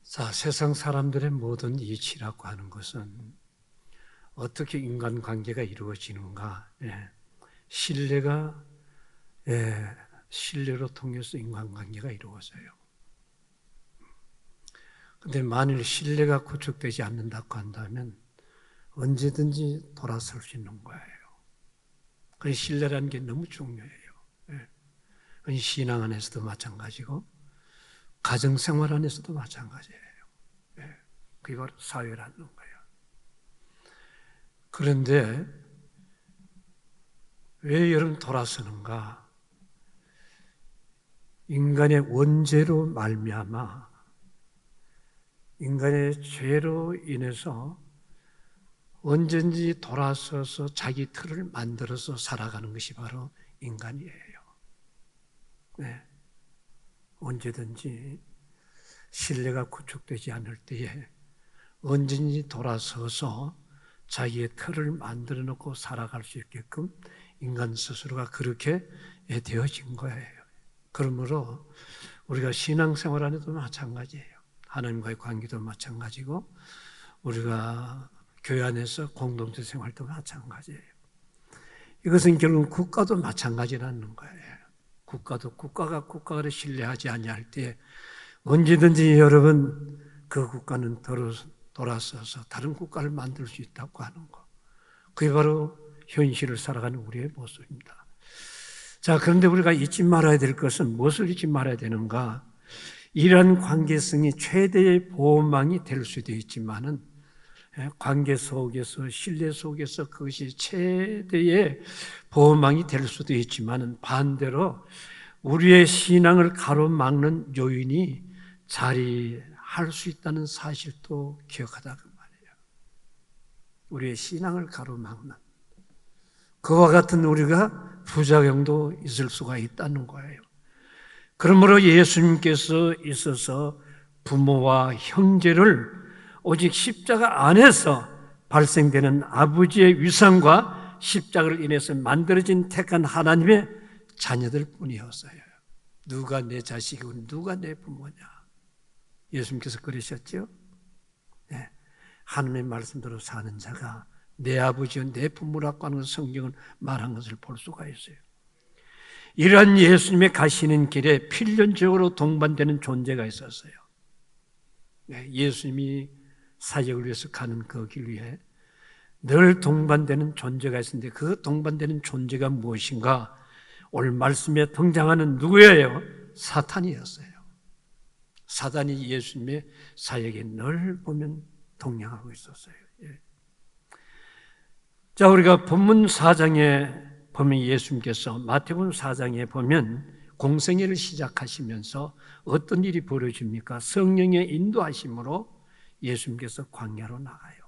자, 세상 사람들의 모든 이치라고 하는 것은 어떻게 인간관계가 이루어지는가? 신뢰가, 신뢰로 통해서 인간관계가 이루어져요. 근데 만일 신뢰가 구축되지 않는다고 한다면 언제든지 돌아설 수 있는 거예요. 그 신뢰라는 게 너무 중요해요. 그 신앙 안에서도 마찬가지고 가정생활 안에서도 마찬가지예요. 그게 바로 사회라는 거예요. 그런데 왜 여러분 돌아서는가? 인간의 원죄로 말미암아 인간의 죄로 인해서 언제든지 돌아서서 자기 틀을 만들어서 살아가는 것이 바로 인간이에요. 언제든지 신뢰가 구축되지 않을 때에 언제든지 돌아서서 자기의 틀을 만들어 놓고 살아갈 수 있게끔 인간 스스로가 그렇게 되어진 거예요. 그러므로 우리가 신앙생활 안에도 마찬가지예요. 하나님과의 관계도 마찬가지고 우리가 교회 안에서 공동체 생활도 마찬가지예요. 이것은 결국 국가도 마찬가지라는 거예요. 국가가 국가를 신뢰하지 아니할 때 언제든지 여러분 그 국가는 돌아서서 다른 국가를 만들 수 있다고 하는 것. 그게 바로 현실을 살아가는 우리의 모습입니다. 자, 그런데 우리가 잊지 말아야 될 것은 무엇을 잊지 말아야 되는가? 이러한 관계성이 최대의 보호망이 될 수도 있지만은 관계 속에서 신뢰 속에서 그것이 최대의 보호망이 될 수도 있지만은 반대로 우리의 신앙을 가로막는 요인이 자리할 수 있다는 사실도 기억하다 그 말이에요. 우리의 신앙을 가로막는 그와 같은 우리가 부작용도 있을 수가 있다는 거예요. 그러므로 예수님께서 있어서 부모와 형제를 오직 십자가 안에서 발생되는 아버지의 위상과 십자가를 인해서 만들어진 택한 하나님의 자녀들 뿐이었어요. 누가 내 자식이고 누가 내 부모냐. 예수님께서 그러셨죠? 하나님의 말씀대로 사는 자가 내 아버지와 내 부모라고 하는 성경을 말한 것을 볼 수가 있어요. 이러한 예수님의 가시는 길에 필연적으로 동반되는 존재가 있었어요. 예수님이 사역을 위해서 가는 그 길 위에 늘 동반되는 존재가 있었는데 그 동반되는 존재가 무엇인가? 오늘 말씀에 등장하는 누구예요? 사탄이었어요. 사탄이 예수님의 사역에 늘 보면 동행하고 있었어요. 자, 우리가 본문 4장에 보면 예수님께서 마태복음 4장에 보면 공생애를 시작하시면서 어떤 일이 벌어집니까? 성령의 인도하심으로 예수님께서 광야로 나가요.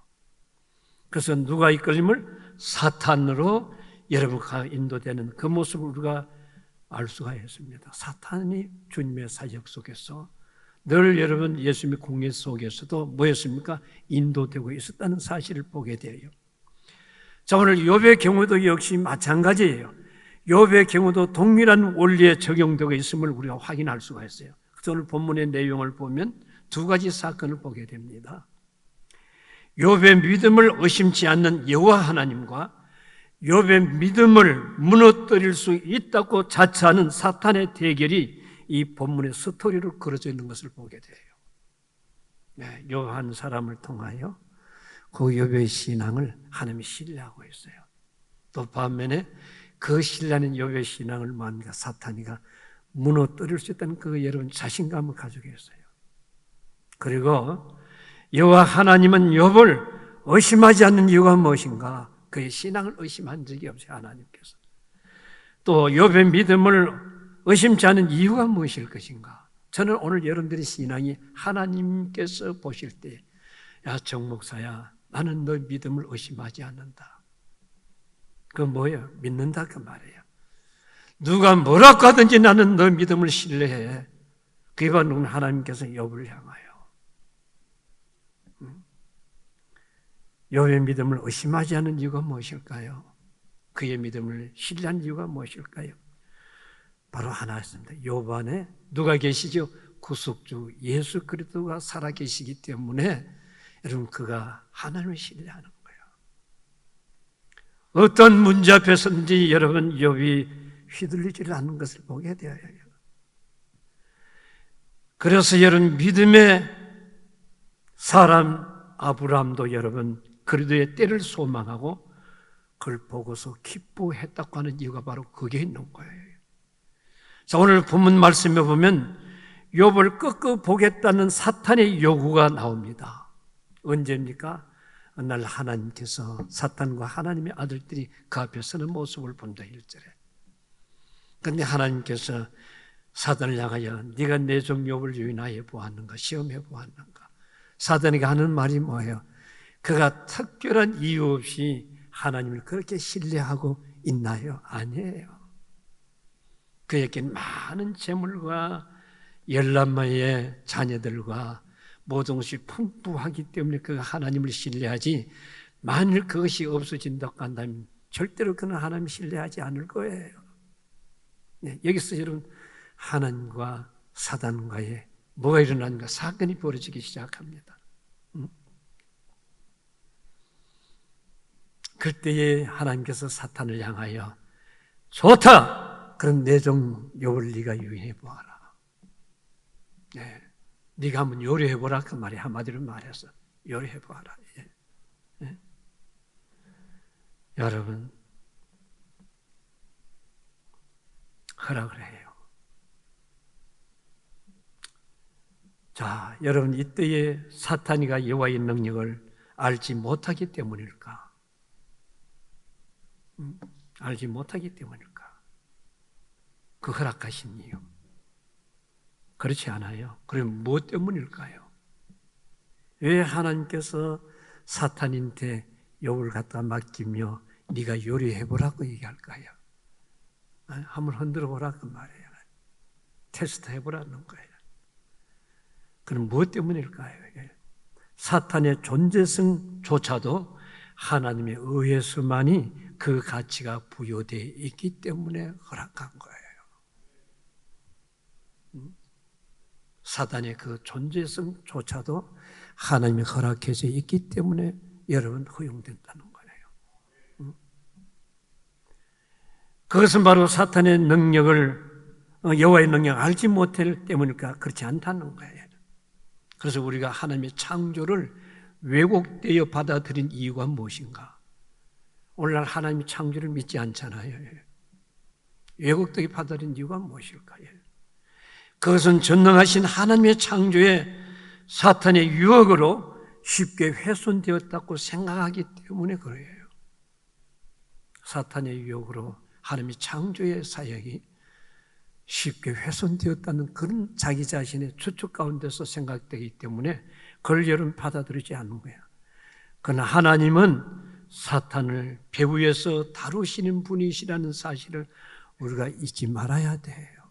그래서 누가 이끌림을? 사탄으로 여러분과 인도되는 그 모습을 우리가 알 수가 있습니다. 사탄이 주님의 사역 속에서 늘 여러분 예수님의 공예 속에서도 뭐였습니까? 인도되고 있었다는 사실을 보게 돼요. 자, 오늘 욥의 경우도 역시 마찬가지예요. 욥의 경우도 동일한 원리에 적용되고 있음을 우리가 확인할 수가 있어요. 그래서 오늘 본문의 내용을 보면 두 가지 사건을 보게 됩니다. 욥의 믿음을 의심치 않는 여호와 하나님과 욥의 믿음을 무너뜨릴 수 있다고 자처하는 사탄의 대결이 이 본문의 스토리로 그려져 있는 것을 보게 돼요. 욥 한 사람을 통하여 그 욥의 신앙을 하나님이 신뢰하고 있어요. 또 반면에 그 신뢰하는 욥의 신앙을 뭔가 사탄이가 무너뜨릴 수 있다는 그 여러분 자신감을 가지고 있어요. 그리고 여호와 하나님은 욥을 의심하지 않는 이유가 무엇인가? 그의 신앙을 의심한 적이 없어요. 하나님께서. 또 욥의 믿음을 의심치 않은 이유가 무엇일 것인가? 저는 오늘 여러분들의 신앙이 하나님께서 보실 때 야, 정 목사야, 나는 너 믿음을 의심하지 않는다. 그 뭐예요? 믿는다 그 말이에요. 누가 뭐라고 하든지 나는 너 믿음을 신뢰해. 그게 바로 하나님께서 욥을 향하여 욥의 믿음을 의심하지 않는 이유가 무엇일까요? 그의 믿음을 신뢰한 이유가 무엇일까요? 바로 하나였습니다. 욥 안에 누가 계시죠? 구속주 예수 그리스도가 살아계시기 때문에 여러분 그가 하나님을 신뢰하는 거예요. 어떤 문제 앞에서든지 여러분 욥이 휘둘리지를 않는 것을 보게 되어요. 그래서 여러분 믿음의 사람 아브라함도 여러분 그리스도의 때를 소망하고 그걸 보고서 기뻐했다고 하는 이유가 바로 그게 있는 거예요. 자, 오늘 본문 말씀에 보면 욥을 끄끄 보겠다는 사탄의 요구가 나옵니다. 언제입니까? 어느 날 하나님께서 사탄과 하나님의 아들들이 그 앞에 서는 모습을 본다 1절에. 그런데 하나님께서 사탄을 향하여 네가 내 종 욥을 유인하여 보았는가? 시험해 보았는가? 사탄에게 하는 말이 뭐예요? 그가 특별한 이유 없이 하나님을 그렇게 신뢰하고 있나요? 아니에요. 그에게 많은 재물과 열람마의 자녀들과 모든 것이 풍부하기 때문에 그가 하나님을 신뢰하지, 만일 그것이 없어진다고 한다면 절대로 그는 하나님 신뢰하지 않을 거예요. 네, 여기서 여러분 하나님과 사단과의 뭐가 일어나는가? 사건이 벌어지기 시작합니다. 그때에 하나님께서 사탄을 향하여 좋다! 그럼 내 종 욥을 네가 유인해 보아라. 네, 네가 한번 요리해 보라. 그 말이 한마디로 말해서 요리해 보아라. 예. 예. 여러분 허락을 해요. 자, 여러분 이때에 사탄이가 여호와의 능력을 알지 못하기 때문일까? 알지 못하기 때문일까? 그 허락하신 이유. 그렇지 않아요. 그럼 무엇 때문일까요? 왜 하나님께서 사탄한테 욥을 갖다 맡기며 네가 요리해보라고 얘기할까요? 한번 흔들어보라 그 말이에요. 테스트 해보라는 거예요. 그럼 무엇 때문일까요? 사탄의 존재성조차도 하나님의 의에서만이 그 가치가 부여되어 있기 때문에 허락한 거예요. 사단의 그 존재성조차도 하나님이 허락해져 있기 때문에 여러분 허용된다는 거예요. 그것은 바로 사탄의 능력을 여호와의 능력을 알지 못할 때문일까? 그렇지 않다는 거예요. 그래서 우리가 하나님의 창조를 왜곡되어 받아들인 이유가 무엇인가? 오늘날 하나님의 창조를 믿지 않잖아요. 왜곡되게 받아들인 이유가 무엇일까요? 그것은 전능하신 하나님의 창조에 사탄의 유혹으로 쉽게 훼손되었다고 생각하기 때문에 그래요. 사탄의 유혹으로 하나님의 창조의 사역이 쉽게 훼손되었다는 그런 자기 자신의 추측 가운데서 생각되기 때문에 그걸 여러분 받아들이지 않는 거예요. 그러나 하나님은 사탄을 배후에서 다루시는 분이시라는 사실을 우리가 잊지 말아야 돼요.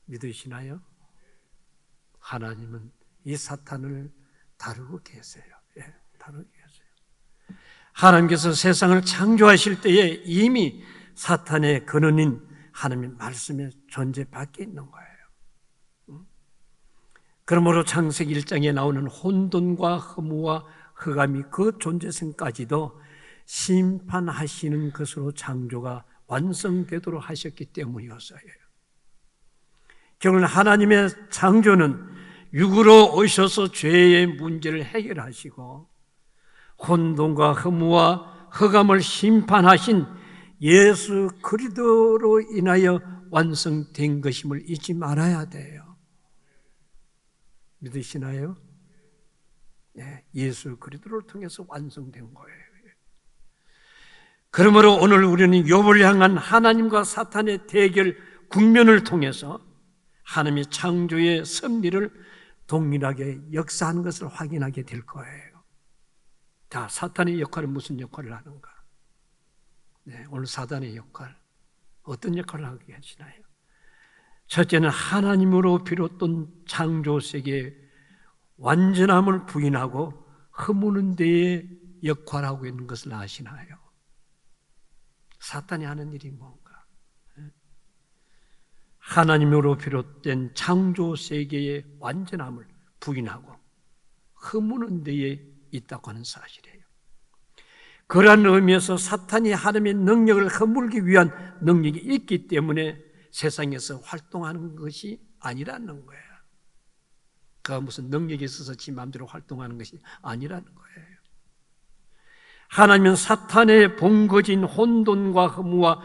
믿으시나요? 하나님은 이 사탄을 다루고 계세요. 예, 다루고 계세요. 하나님께서 세상을 창조하실 때에 이미 사탄의 근원인 하나님의 말씀의 존재 밖에 있는 거예요. 그러므로 창세기 1장에 나오는 혼돈과 허무와 흑암이 그 존재성까지도 심판하시는 것으로 창조가 완성되도록 하셨기 때문이었어요. 결국은 하나님의 창조는 육으로 오셔서 죄의 문제를 해결하시고 혼돈과 허무와 흑암을 심판하신 예수 그리스도로 인하여 완성된 것임을 잊지 말아야 돼요. 믿으시나요? 네, 예수 그리스도를 통해서 완성된 거예요. 그러므로 오늘 우리는 욥을 향한 하나님과 사탄의 대결 국면을 통해서 하나님의 창조의 섭리를 동일하게 역사하는 것을 확인하게 될 거예요. 자, 사탄의 역할은 무슨 역할을 하는가? 네, 오늘 사단의 역할, 어떤 역할을 하고 계시나요? 첫째는 하나님으로 비롯된 창조세계의 완전함을 부인하고 허무는 데에 역할하고 있는 것을 아시나요? 사탄이 하는 일이 뭔가? 하나님으로 비롯된 창조 세계의 완전함을 부인하고 허무는 데에 있다고 하는 사실이에요. 그러한 의미에서 사탄이 하나님의 능력을 허물기 위한 능력이 있기 때문에 세상에서 활동하는 것이 아니라는 거예요. 그가 무슨 능력이 있어서 지 마음대로 활동하는 것이 아니라는 거예요. 하나님은 사탄의 본거지인 혼돈과 허무와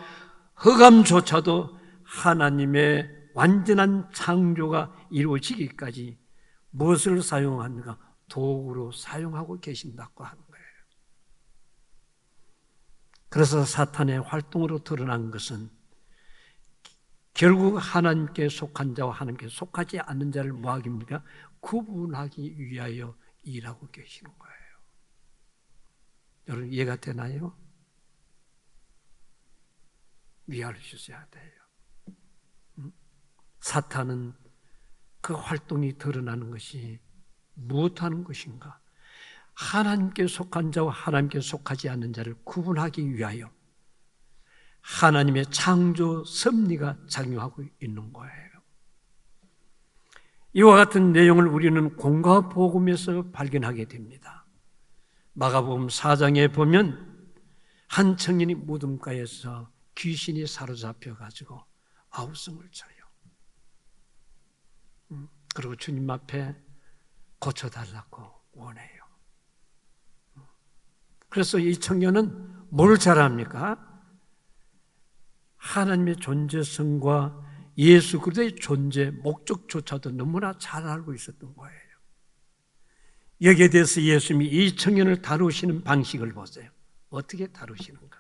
흑암조차도 하나님의 완전한 창조가 이루어지기까지 무엇을 사용하는가? 도구로 사용하고 계신다고 하는 거예요. 그래서 사탄의 활동으로 드러난 것은 결국 하나님께 속한 자와 하나님께 속하지 않는 자를 뭐하기입니까? 구분하기 위하여 일하고 계시는 거예요. 여러분 이해가 되나요? 이해할 수 있어야 돼요. 사탄은 그 활동이 드러나는 것이 무엇하는 것인가? 하나님께 속한 자와 하나님께 속하지 않는 자를 구분하기 위하여 하나님의 창조 섭리가 작용하고 있는 거예요. 이와 같은 내용을 우리는 공과 복음에서 발견하게 됩니다. 마가복음 4장에 보면 한 청년이 무덤가에서 귀신이 사로잡혀가지고 아우성을 쳐요. 그리고 주님 앞에 고쳐달라고 원해요. 그래서 이 청년은 뭘 잘합니까? 하나님의 존재성과 예수 그리스도의 존재, 목적조차도 너무나 잘 알고 있었던 거예요. 여기에 대해서 예수님이 이 청년을 다루시는 방식을 보세요. 어떻게 다루시는가?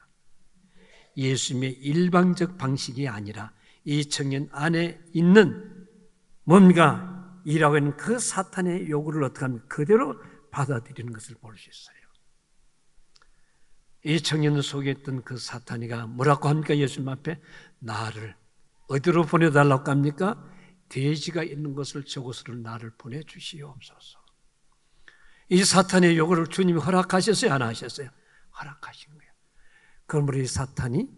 예수님의 일방적 방식이 아니라 이 청년 안에 있는 뭔가 이라고 하는 그 사탄의 요구를 어떻게 하면 그대로 받아들이는 것을 볼 수 있어요. 이 청년 속에 있던 그 사탄이가 뭐라고 합니까? 예수님 앞에 나를 어디로 보내달라고 합니까? 돼지가 있는 것을 저곳으로 나를 보내주시옵소서. 이 사탄의 요구를 주님이 허락하셨어요? 안 하셨어요? 허락하신 거예요. 그러므로 이 사탄이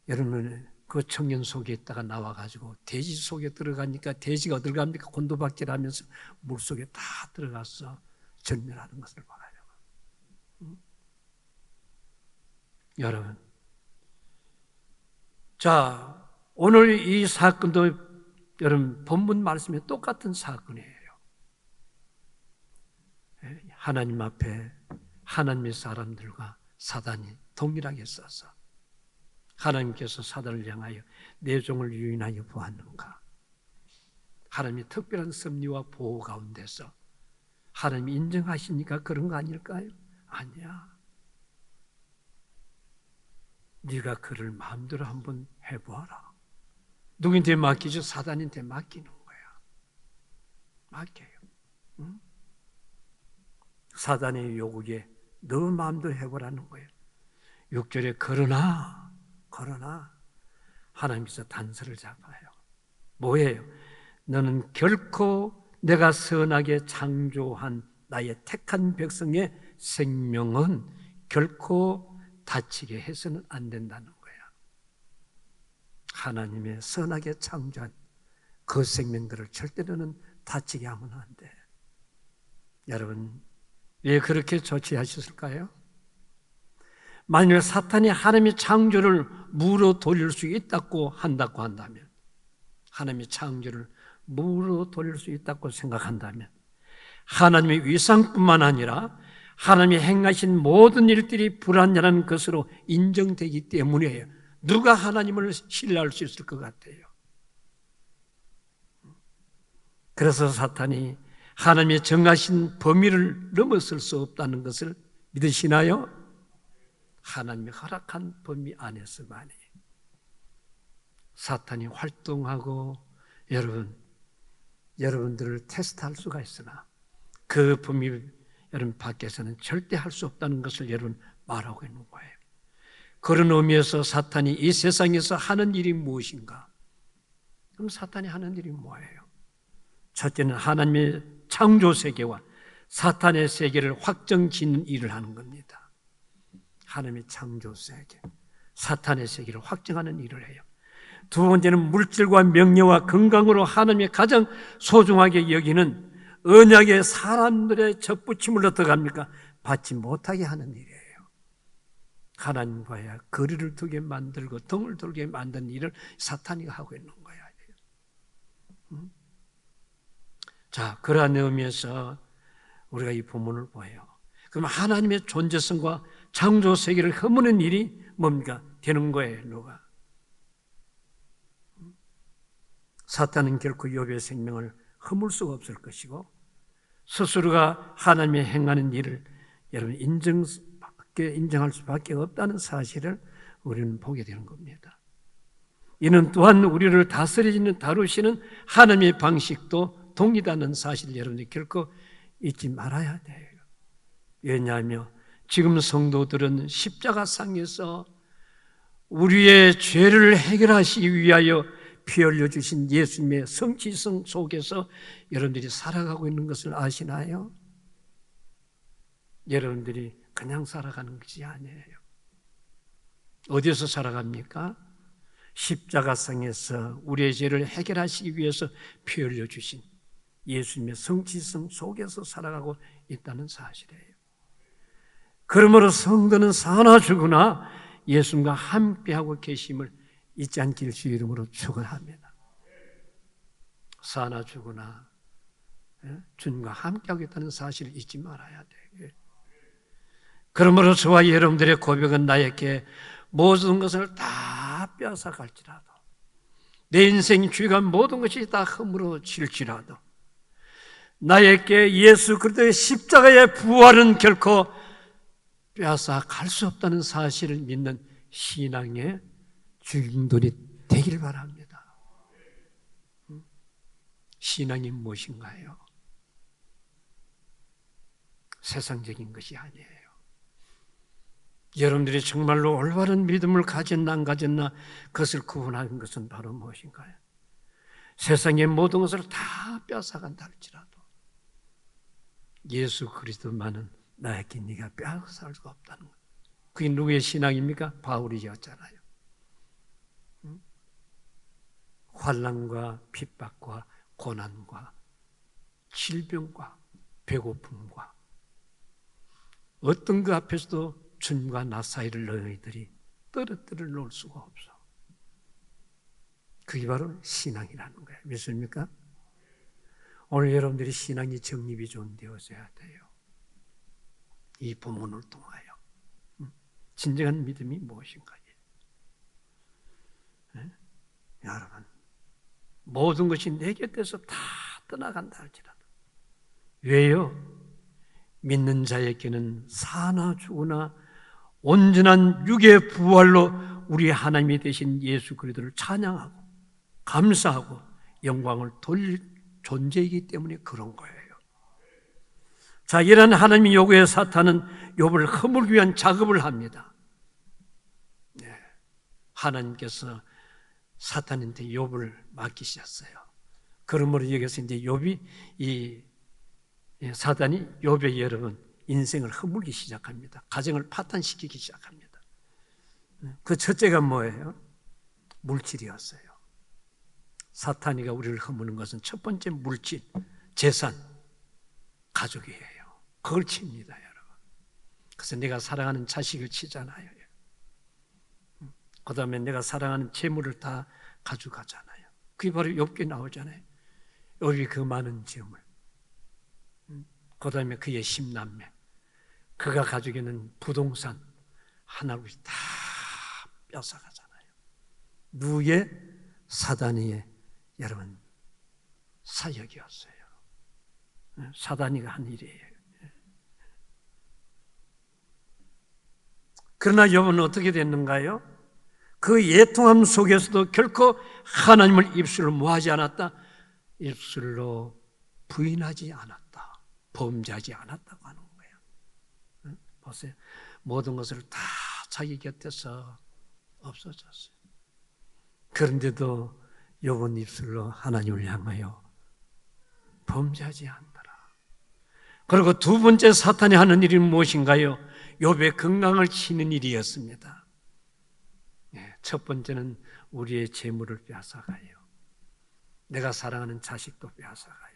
여러분 그 청년 속에 있다가 나와가지고 돼지 속에 들어가니까 돼지가 어딜 갑니까? 곤두박질하면서 물속에 다 들어가서 전멸하는 것을 봐요. 여러분, 자 오늘 이 사건도 여러분 본문 말씀에 똑같은 사건이에요. 하나님 앞에 하나님의 사람들과 사단이 동일하게 써서 하나님께서 사단을 향하여 내 종을 유인하여 보았는가? 하나님의 특별한 섭리와 보호 가운데서 하나님이 인정하시니까 그런 거 아닐까요? 아니야. 네가 그를 마음대로 한번 해보아라. 누구한테 맡기죠? 사단한테 맡기는 거야. 맡겨요. 응? 사단의 요구에 너 마음대로 해보라는 거예요. 6절에 그러나 하나님께서 단서를 잡아요. 뭐예요? 너는 결코 내가 선하게 창조한 나의 택한 백성의 생명은 결코 다치게 해서는 안 된다는 거야. 하나님의 선하게 창조한 그 생명들을 절대로는 다치게 하면 안 돼. 여러분, 왜 그렇게 조치하셨을까요? 만일 사탄이 하나님의 창조를 무로 돌릴 수 있다고 한다면, 하나님의 창조를 무로 돌릴 수 있다고 생각한다면, 하나님의 위상뿐만 아니라 하나님이 행하신 모든 일들이 불완전한 것으로 인정되기 때문이에요. 누가 하나님을 신뢰할 수 있을 것 같아요? 그래서 사탄이 하나님의 정하신 범위를 넘어설 수 없다는 것을 믿으시나요? 하나님이 허락한 범위 안에서만이 사탄이 활동하고 여러분들을 테스트할 수가 있으나 그 범위 여러분 밖에서는 절대 할 수 없다는 것을 여러분 말하고 있는 거예요. 그런 의미에서 사탄이 이 세상에서 하는 일이 무엇인가? 그럼 사탄이 하는 일이 뭐예요? 첫째는 하나님의 창조 세계와 사탄의 세계를 확정짓는 일을 하는 겁니다. 하나님의 창조 세계, 사탄의 세계를 확정하는 일을 해요. 두 번째는 물질과 명예와 건강으로 하나님이 가장 소중하게 여기는 언약의 사람들의 접붙임을 어떻게 합니까? 받지 못하게 하는 일이에요. 하나님과의 거리를 두게 만들고 등을 돌게 만든 일을 사탄이 하고 있는 거야. 자, 그러한 의미에서 우리가 이 본문을 보여요. 그럼 하나님의 존재성과 창조 세계를 허무는 일이 뭡니까? 되는 거예요, 누가? 사탄은 결코 욥의 생명을 허물 수가 없을 것이고 스스로가 하나님의 행하는 일을 여러분 인정할 수밖에 없다는 사실을 우리는 보게 되는 겁니다. 이는 또한 우리를 다루시는 하나님의 방식도 동일하다는 사실을 여러분이 결코 잊지 말아야 돼요. 왜냐하면 지금 성도들은 십자가상에서 우리의 죄를 해결하시기 위하여 피 흘려주신 예수님의 성취성 속에서 여러분들이 살아가고 있는 것을 아시나요? 여러분들이 그냥 살아가는 것이 아니에요. 어디서 살아갑니까? 십자가상에서 우리의 죄를 해결하시기 위해서 피 흘려주신 예수님의 성취성 속에서 살아가고 있다는 사실이에요. 그러므로 성도는 사나 죽으나 예수님과 함께하고 계심을 잊지 않길 주 이름으로 축원합니다. 사나 죽으나 주님과 함께하고 있다는 사실을 잊지 말아야 돼요. 그러므로 저와 여러분들의 고백은 나에게 모든 것을 다 빼앗아갈지라도 내 인생 주간 모든 것이 다 허물어질지라도 나에게 예수 그리스도의 십자가의 부활은 결코 빼앗아갈 수 없다는 사실을 믿는 신앙의 주인들이 되길 바랍니다. 신앙이 무엇인가요? 세상적인 것이 아니에요. 여러분들이 정말로 올바른 믿음을 가졌나 안 가졌나 그것을 구분하는 것은 바로 무엇인가요? 세상의 모든 것을 다 뺏어간다 할지라도 예수 그리스도만은 나에게 네가 빼앗아갈 수가 없다는 것. 그게 누구의 신앙입니까? 바울이었잖아요. 환난과 핍박과 고난과 질병과 배고픔과 어떤 그 앞에서도 주님과 나 사이를 너희들이 떨어뜨려 놓을 수가 없어. 그게 바로 신앙이라는 거예요. 믿습니까? 오늘 여러분들이 신앙이 정립이 좀 되어져야 돼요. 이 본문을 통하여 진정한 믿음이 무엇인가요? 여러분 모든 것이 내 곁에서 다 떠나간다 할지라도 왜요? 믿는 자에게는 사나 죽으나 온전한 육의 부활로 우리 하나님이 되신 예수 그리스도를 찬양하고 감사하고 영광을 돌릴 존재이기 때문에 그런 거예요. 자, 이런 하나님의 요구에 사탄은 욥을 허물기 위한 작업을 합니다. 네. 하나님께서 사탄한테 욥을 맡기셨어요. 그러므로 여기서 이제 욥이 사단이 욥의 여러분 인생을 허물기 시작합니다. 가정을 파탄시키기 시작합니다. 그 첫째가 뭐예요? 물질이었어요. 사탄이가 우리를 허무는 것은 첫 번째 물질, 재산, 가족이에요. 그걸 칩니다, 여러분. 그래서 내가 사랑하는 자식을 치잖아요. 그 다음에 내가 사랑하는 재물을 다 가져가잖아요. 그게 바로 욥기에 나오잖아요. 욥이 그 많은 재물, 그 다음에 그의 10남매, 그가 가지고 있는 부동산 하나를 다 뺏어가잖아요. 누구의? 사단이의 여러분 사역이었어요. 사단이가 한 일이에요. 그러나 욥은 어떻게 됐는가요? 그 예통함 속에서도 결코 하나님을 입술로 뭐하지 않았다? 입술로 부인하지 않았다. 범죄하지 않았다고 하는 거예요. 보세요. 모든 것을 다 자기 곁에서 없어졌어요. 그런데도 욥은 입술로 하나님을 향하여 범죄하지 않더라. 그리고 두 번째 사탄이 하는 일이 무엇인가요? 욥의 건강을 치는 일이었습니다. 첫 번째는 우리의 재물을 빼앗아가요. 내가 사랑하는 자식도 빼앗아가요.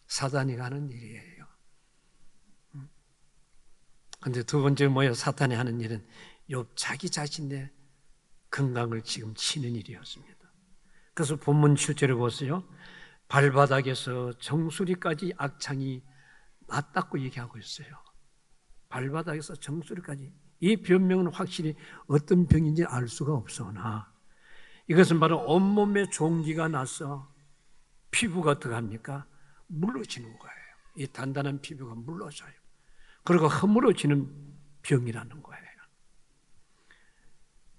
사단이 가는 일이에요. 그런데 두 번째 뭐예요? 사탄이 하는 일은 자기 자신의 건강을 지금 치는 일이었습니다. 그래서 본문 7절에 보세요. 발바닥에서 정수리까지 악창이 났다고 얘기하고 있어요. 발바닥에서 정수리까지. 이 병명은 확실히 어떤 병인지 알 수가 없으나 이것은 바로 온몸에 종기가 나서 피부가 어떻게 합니까? 물러지는 거예요. 이 단단한 피부가 물러져요. 그리고 허물어지는 병이라는 거예요.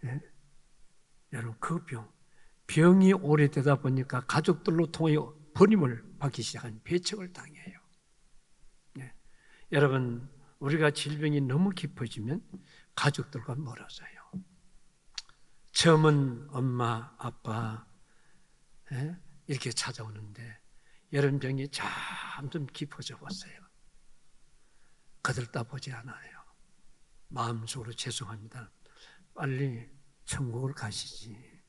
예? 여러분 그 병이 오래되다 보니까 가족들로 통하여 버림을 받기 시작한 배척을 당해요. 예. 여러분 우리가 질병이 너무 깊어지면 가족들과 멀어져요. 처음은 엄마, 아빠 이렇게 찾아오는데 여러분 병이 점점 깊어져 보세요. 거들떠 보지 않아요. 마음속으로 죄송합니다. 빨리 천국을 가시지.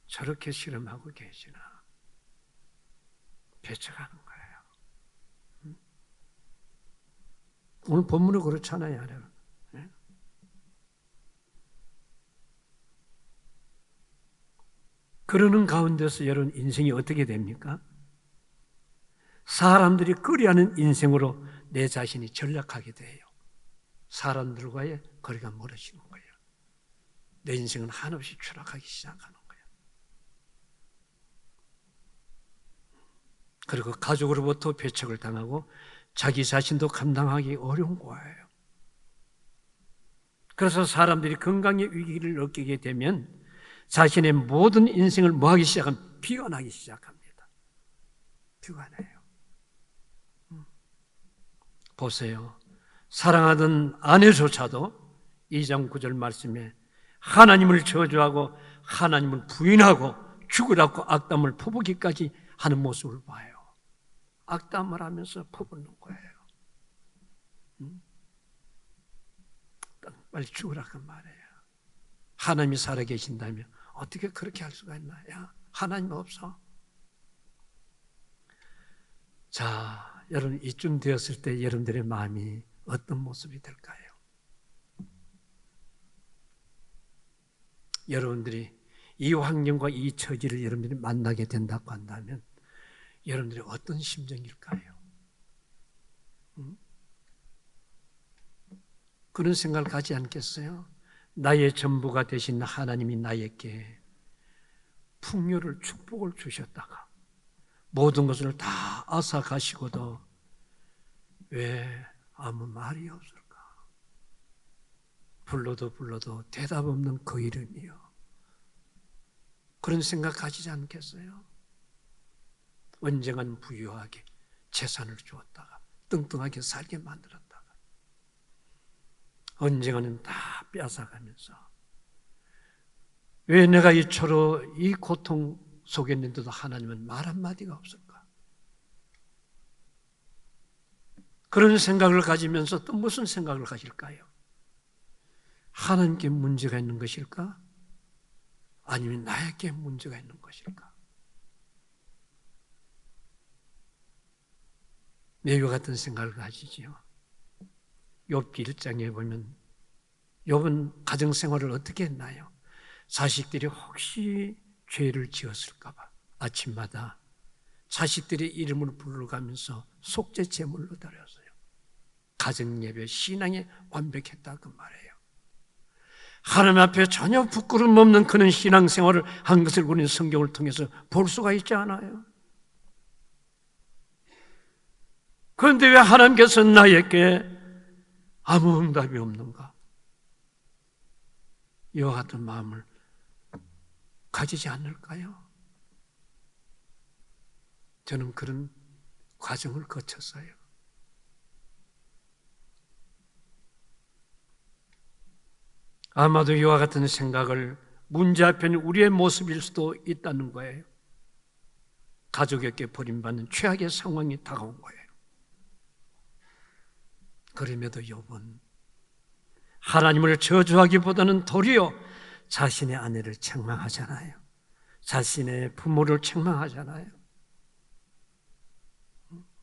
저렇게 실험하고 계시나. 배척하는 거예요. 오늘 본문은 그렇잖아요, 여러분. 그러는 가운데서 여러분 인생이 어떻게 됩니까? 사람들이 끄려하는 인생으로 내 자신이 전락하게 돼요. 사람들과의 거리가 멀어지는 거예요. 내 인생은 한없이 추락하기 시작하는 거예요. 그리고 가족으로부터 배척을 당하고 자기 자신도 감당하기 어려운 거예요. 그래서 사람들이 건강의 위기를 느끼게 되면 자신의 모든 인생을 뭐하기 시작하면 비관하기 시작합니다. 비관해요. 보세요. 사랑하던 아내조차도 2장 9절 말씀에 하나님을 저주하고 하나님을 부인하고 죽으라고 악담을 퍼붓기까지 하는 모습을 봐요. 악담을 하면서 퍼붓는 거예요. 빨리 죽으라고 말해요. 하나님이 살아계신다면 어떻게 그렇게 할 수가 있나? 야, 하나님 없어. 자, 여러분 이쯤 되었을 때 여러분들의 마음이 어떤 모습이 될까요? 여러분들이 이 환경과 이 처지를 여러분들이 만나게 된다고 한다면 여러분들이 어떤 심정일까요? 그런 생각을 가지 않겠어요? 나의 전부가 되신 하나님이 나에게 풍요를 축복을 주셨다가 모든 것을 다 앗아가시고도 왜 아무 말이 없을까? 불러도 대답 없는 그 이름이요. 그런 생각 가지지 않겠어요? 언젠가는 부유하게 재산을 주었다가 뚱뚱하게 살게 만들었다가 언젠가는 다 빼앗아가면서 왜 내가 이처럼 이 고통 속에 있는데도 하나님은 말 한마디가 없을까? 그런 생각을 가지면서 또 무슨 생각을 가질까요? 하나님께 문제가 있는 것일까? 아니면 나에게 문제가 있는 것일까? 매우 같은 생각을 가지지요. 욥기 1장에 보면 욥은 가정생활을 어떻게 했나요? 자식들이 혹시 죄를 지었을까 봐 아침마다 자식들의 이름을 부르가면서 속죄 제물로 드렸어요. 가정예배, 신앙에 완벽했다 그 말이에요. 하나님 앞에 전혀 부끄러움 없는 그런 신앙생활을 한 것을 우리는 성경을 통해서 볼 수가 있지 않아요? 그런데 왜 하나님께서 나에게 아무 응답이 없는가? 이와 같은 마음을 가지지 않을까요? 저는 그런 과정을 거쳤어요. 아마도 이와 같은 생각을 문제 앞에는 우리의 모습일 수도 있다는 거예요. 가족에게 버림받는 최악의 상황이 다가온 거예요. 그럼에도 욥은 하나님을 저주하기보다는 도리어 자신의 아내를 책망하잖아요. 자신의 부모를 책망하잖아요.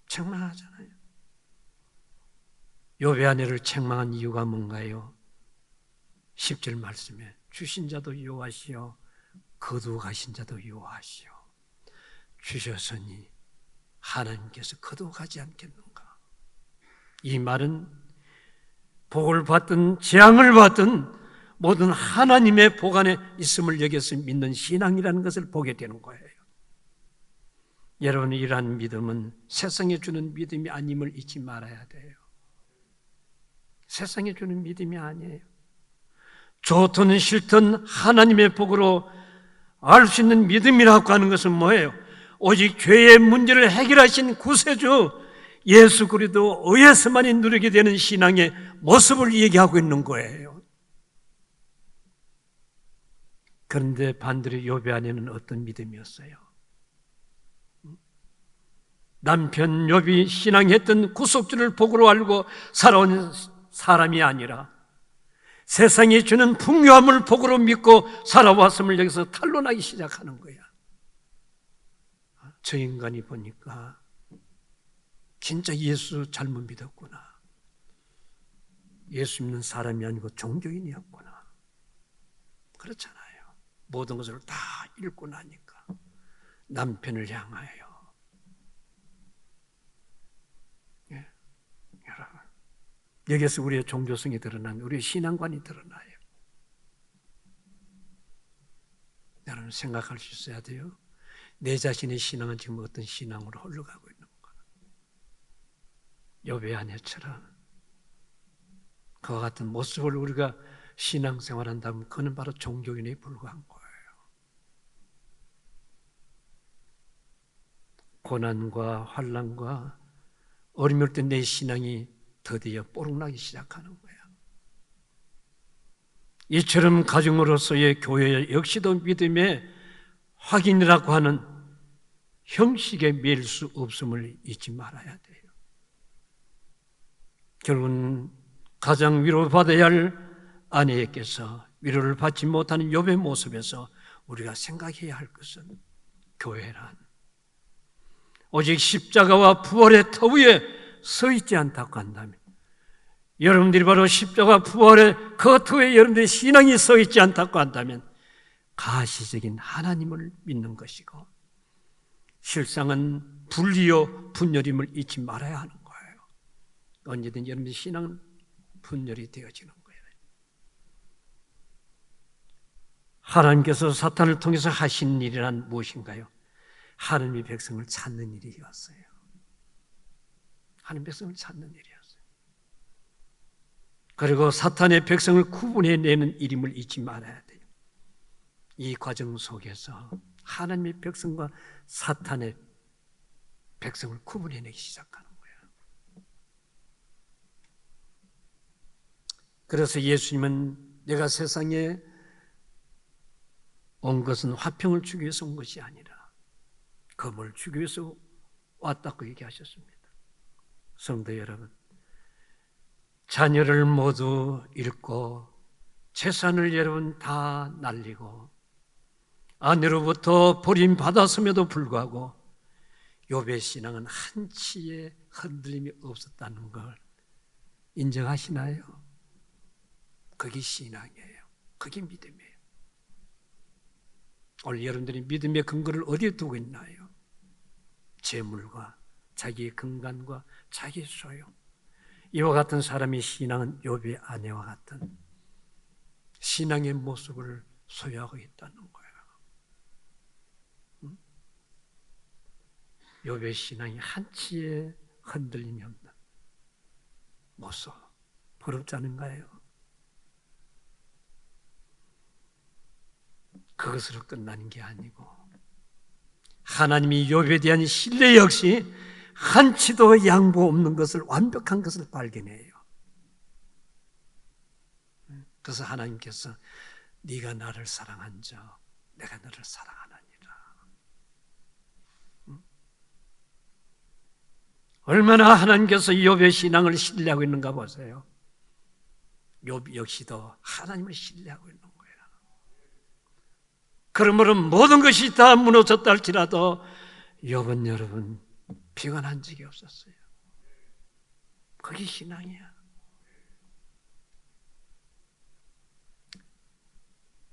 책망하잖아요. 욥의 아내를 책망한 이유가 뭔가요? 10절 말씀에 주신 자도 여호와시요 거두어가신 자도 여호와시요 주셨으니 하나님께서 거두어가지 않겠는가? 이 말은 복을 받든 재앙을 받든 모든 하나님의 복 안에 있음을 여겨서 믿는 신앙이라는 것을 보게 되는 거예요. 여러분, 이러한 믿음은 세상에 주는 믿음이 아님을 잊지 말아야 돼요. 세상에 주는 믿음이 아니에요. 좋든 싫든 하나님의 복으로 알 수 있는 믿음이라고 하는 것은 뭐예요? 오직 죄의 문제를 해결하신 구세주 예수 그리스도 의해서만이 누리게 되는 신앙의 모습을 얘기하고 있는 거예요. 그런데 반대로 욥의 아내는 어떤 믿음이었어요? 남편 욥이 신앙했던 구속주를 복으로 알고 살아온 사람이 아니라 세상이 주는 풍요함을 복으로 믿고 살아왔음을 여기서 탄론하기 시작하는 거야. 저 인간이 보니까 진짜 예수 잘못 믿었구나. 예수 믿는 사람이 아니고 종교인이었구나. 그렇잖아요. 모든 것을 다 읽고 나니까 남편을 향하여 여러분, 여기서 우리의 종교성이 드러나면 우리의 신앙관이 드러나요. 여러분 생각할 수 있어야 돼요. 내 자신의 신앙은 지금 어떤 신앙으로 흘러가고 있는가? 욥의 아내처럼 그와 같은 모습을 우리가 신앙생활한다면 그는 바로 종교인에 불과한 거예요. 고난과 환난과 어림을 때 내 신앙이 드디어 뽀록나기 시작하는 거야. 이처럼 가정으로서의 교회 역시도 믿음의 확인이라고 하는 형식에 매일 수 없음을 잊지 말아야 돼요. 결국은 가장 위로받아야 할 아내에게서 위로를 받지 못하는 욥의 모습에서 우리가 생각해야 할 것은 교회란 오직 십자가와 부활의 터 위에 서 있지 않다고 한다면, 여러분들이 바로 십자가 부활의 그 터 위에 여러분들의 신앙이 서 있지 않다고 한다면 가시적인 하나님을 믿는 것이고 실상은 분리요 분열임을 잊지 말아야 하는 거예요. 언제든 여러분의 신앙은 분열이 되어지는 거예요. 하나님께서 사탄을 통해서 하신 일이란 무엇인가요? 하나님의 백성을 찾는 일이었어요. 하나님의 백성을 찾는 일이었어요. 그리고 사탄의 백성을 구분해내는 일임을 잊지 말아야 돼요. 이 과정 속에서 하나님의 백성과 사탄의 백성을 구분해내기 시작하는 거예요. 그래서 예수님은 내가 세상에 온 것은 화평을 주기 위해서 온 것이 아니라 검을 주기 위해서 왔다고 얘기하셨습니다. 성도 여러분, 자녀를 모두 잃고 재산을 여러분 다 날리고 아내로부터 버림받았음에도 불구하고 욥의 신앙은 한치의 흔들림이 없었다는 걸 인정하시나요? 그게 신앙이에요. 그게 믿음이에요. 오늘 여러분들이 믿음의 근거를 어디에 두고 있나요? 재물과 자기의 건강과 자기의 소유. 이와 같은 사람의 신앙은 욥의 아내와 같은 신앙의 모습을 소유하고 있다는 거예요. 욥의 신앙이 한치의 흔들림이 없는 모습, 부럽지 않은가요? 그것으로 끝나는 게 아니고 하나님이 욥에 대한 신뢰 역시 한치도 양보 없는 것을, 완벽한 것을 발견해요. 그래서 하나님께서 네가 나를 사랑한 자 내가 너를 사랑하느니라. 얼마나 하나님께서 욥의 신앙을 신뢰하고 있는가 보세요. 욥 역시도 하나님을 신뢰하고 있는 거예요. 그러므로 모든 것이 다 무너졌다 할지라도 욥은 여러분 피곤한 적이 없었어요. 그게 신앙이야.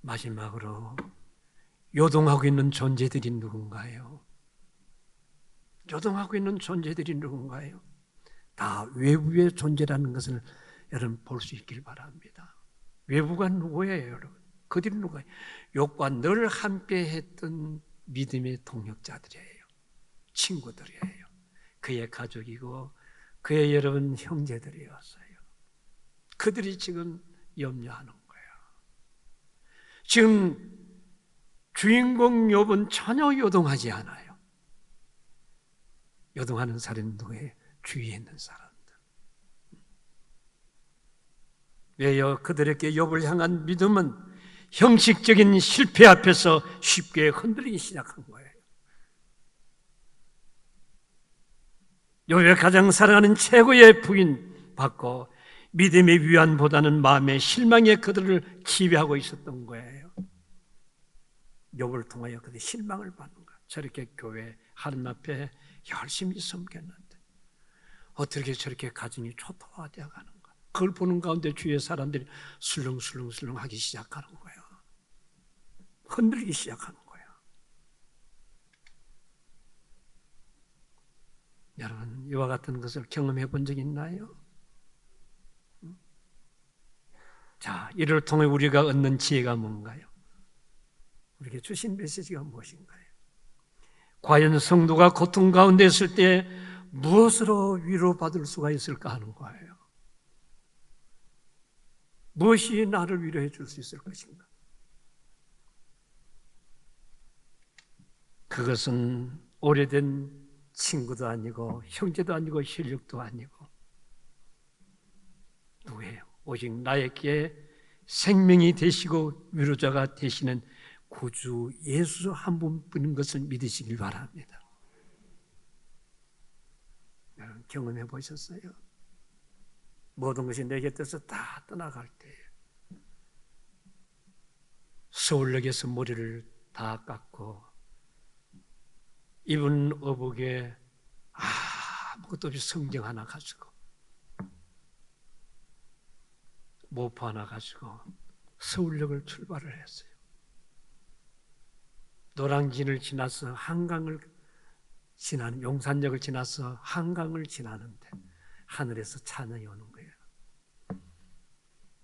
마지막으로 요동하고 있는 존재들이 누군가요? 요동하고 있는 존재들이 누군가요? 다 외부의 존재라는 것을 여러분 볼 수 있길 바랍니다. 외부가 누구예요, 여러분? 그들이 누구예요? 욥과 늘 함께 했던 믿음의 동역자들이에요. 친구들이에요. 그의 가족이고 그의 여러분 형제들이었어요. 그들이 지금 염려하는 거예요. 지금 주인공 욥은 전혀 요동하지 않아요. 요동하는 사람은 누구예요? 주위에 있는 사람들. 왜요? 그들에게 욥을 향한 믿음은 형식적인 실패 앞에서 쉽게 흔들리기 시작한 거예요. 욥의 가장 사랑하는 최고의 부인 받고 믿음의 위안보다는 마음의 실망에 그들을 지배하고 있었던 거예요. 욥을 통하여 그들이 실망을 받는 거예요. 저렇게 교회 하나님 앞에 열심히 섬겼는데 어떻게 저렇게 가정이 초토화되어 가는가. 그걸 보는 가운데 주위의 사람들이 술렁술렁 하기 시작하는 거예요. 흔들리기 시작하는 거예요. 여러분, 이와 같은 것을 경험해 본 적 있나요? 자, 이를 통해 우리가 얻는 지혜가 뭔가요? 우리에게 주신 메시지가 무엇인가요? 과연 성도가 고통 가운데 있을 때 무엇으로 위로받을 수가 있을까 하는 거예요. 무엇이 나를 위로해 줄 수 있을 것인가? 그것은 오래된 친구도 아니고 형제도 아니고 혈육도 아니고 누구예요? 오직 나에게 생명이 되시고 위로자가 되시는 구주 예수 한 분뿐인 것을 믿으시길 바랍니다. 여러분 경험해 보셨어요? 모든 것이 내 곁에서 다 떠나갈 때 서울역에서 머리를 다 깎고 입은 어복에 아무것도 없이 성경 하나 가지고 모포 하나 가지고 서울역을 출발을 했어요. 노량진을 지나서 한강을 지나는 용산역을 지나서 한강을 지나는데 하늘에서 찬양이 오는 거예요.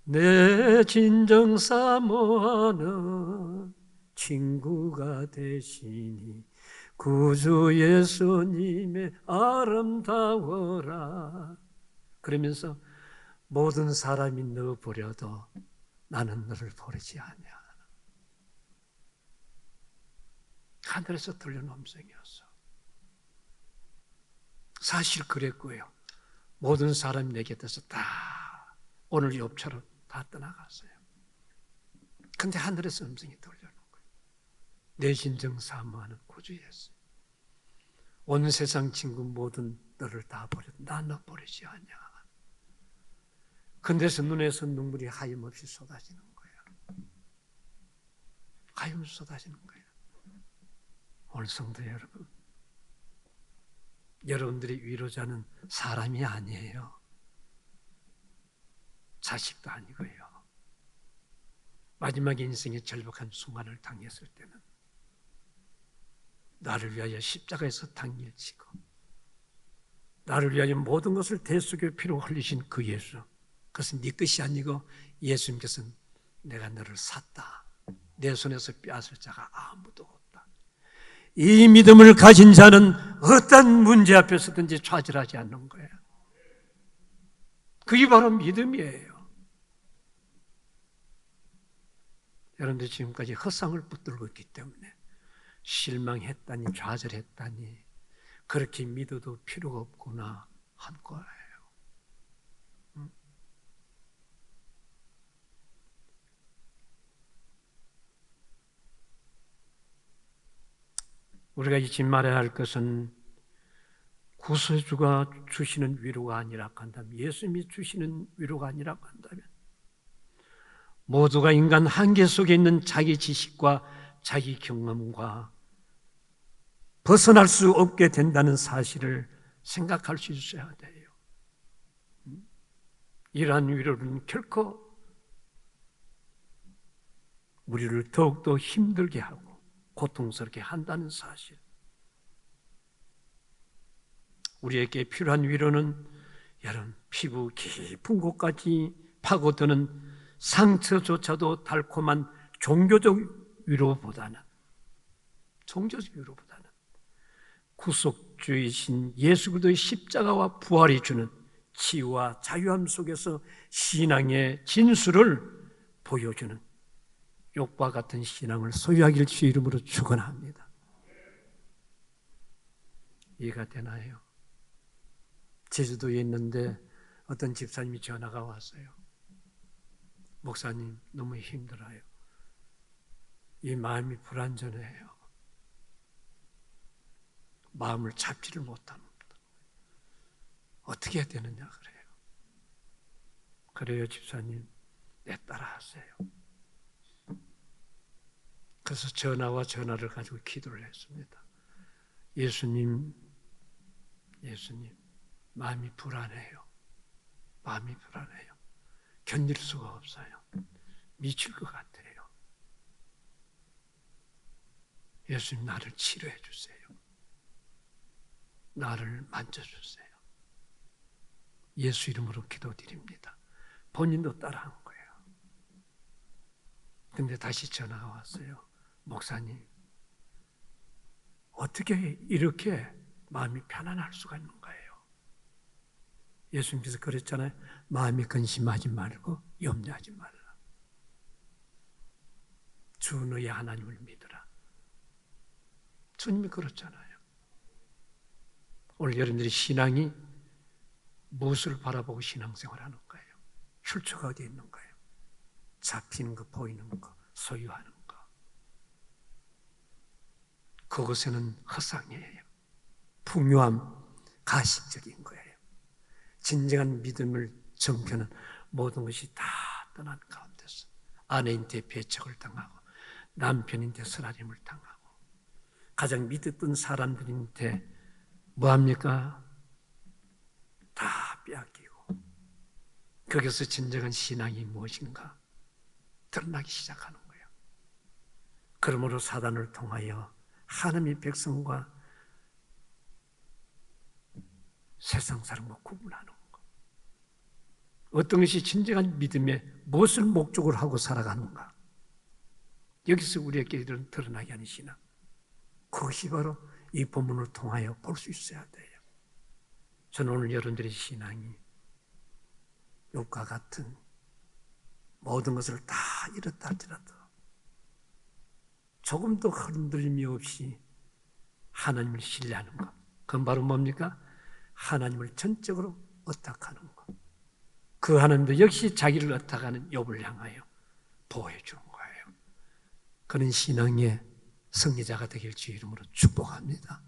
내 진정 사모하는 친구가 되시니 구주 예수님의 아름다워라. 그러면서 모든 사람이 너 버려도 나는 너를 버리지 않냐. 하늘에서 들려온 음성이었어. 사실 그랬고요. 모든 사람이 내 곁에서 다 오늘 욥처럼 다 떠나갔어요. 근데 하늘에서 음성이 들려오는 거예요. 내 진정 사모하는 구주 예수. 온 세상 친구 모든 너를 다 버려도 나 너 버리지 않냐. 근데서 눈에서 눈물이 하염없이 쏟아지는 거예요. 하염없이 쏟아지는 거예요. 오늘 성도 여러분, 여러분들의 위로자는 사람이 아니에요. 자식도 아니고요. 마지막 인생의 절박한 순간을 당했을 때는 나를 위하여 십자가에서 당일 치고 나를 위하여 모든 것을 대속의 피로 흘리신 그 예수, 그것은 네 것이 아니고 예수님께서는 내가 너를 샀다. 내 손에서 빼앗을 자가 아무도 없다. 이 믿음을 가진 자는 어떤 문제 앞에서든지 좌절하지 않는 거예요. 그게 바로 믿음이에요. 여러분들 지금까지 헛상을 붙들고 있기 때문에 실망했다니 좌절했다니 그렇게 믿어도 필요가 없구나 한 거예요. 우리가 잊지 말아야 할 것은 구세주가 주시는 위로가 아니라 한다면, 예수님이 주시는 위로가 아니라 한다면 모두가 인간 한계 속에 있는 자기 지식과 자기 경험과 벗어날 수 없게 된다는 사실을 생각할 수 있어야 돼요. 이러한 위로는 결코 우리를 더욱더 힘들게 하고 고통스럽게 한다는 사실. 우리에게 필요한 위로는 여러분, 피부 깊은 곳까지 파고드는 상처조차도 달콤한 종교적 위로보다는 구속주이신 예수 그리스도의 십자가와 부활이 주는 치유와 자유함 속에서 신앙의 진수를 보여주는 욥과 같은 신앙을 소유하길 주 이름으로 축원합니다. 이해가 되나요? 제주도에 있는데 어떤 집사님이 전화가 왔어요. 목사님, 너무 힘들어요. 이 마음이 불안전해요. 마음을 잡지를 못합니다. 어떻게 해야 되느냐 그래요. 그래요, 집사님. 내 따라하세요. 그래서 전화와 전화를 가지고 기도를 했습니다. 예수님, 마음이 불안해요. 견딜 수가 없어요. 미칠 것 같아요. 예수님, 나를 치료해 주세요. 나를 만져주세요. 예수 이름으로 기도드립니다. 본인도 따라한 거예요. 근데 다시 전화가 왔어요. 목사님, 어떻게 이렇게 마음이 편안할 수가 있는 거예요? 예수님께서 그랬잖아요. 마음이 근심하지 말고 염려하지 말라. 주 너의 하나님을 믿으라. 주님이 그렇잖아요. 오늘 여러분들이 신앙이 무엇을 바라보고 신앙생활하는 거예요? 출처가 어디에 있는 거예요? 잡히는 거, 보이는 거, 소유하는 거. 그것에는 허상이에요. 풍요함, 가식적인 거예요. 진정한 믿음을 정표는 모든 것이 다 떠난 가운데서 아내인데 배척을 당하고 남편인데 쓰라림을 당하고 가장 믿었던 사람들인데 뭐합니까? 다 빼앗기고 거기서 진정한 신앙이 무엇인가 드러나기 시작하는 거예요. 그러므로 사단을 통하여 하나님의 백성과 세상 사람과 구분하는 것. 어떤 것이 진정한 믿음에 무엇을 목적으로 하고 살아가는가. 여기서 우리에게 드러나게 하는 신앙. 그것이 바로 이 본문을 통하여 볼 수 있어야 돼요. 저는 오늘 여러분들의 신앙이 욥과 같은 모든 것을 다 잃었다 할지라도 조금도 흔들림이 없이 하나님을 신뢰하는 것. 그건 바로 뭡니까? 하나님을 전적으로 의탁하는 것. 그 하나님도 역시 자기를 의탁하는 욥을 향하여 보호해 주는 거예요. 그런 신앙의 승리자가 되길 주 이름으로 축복합니다.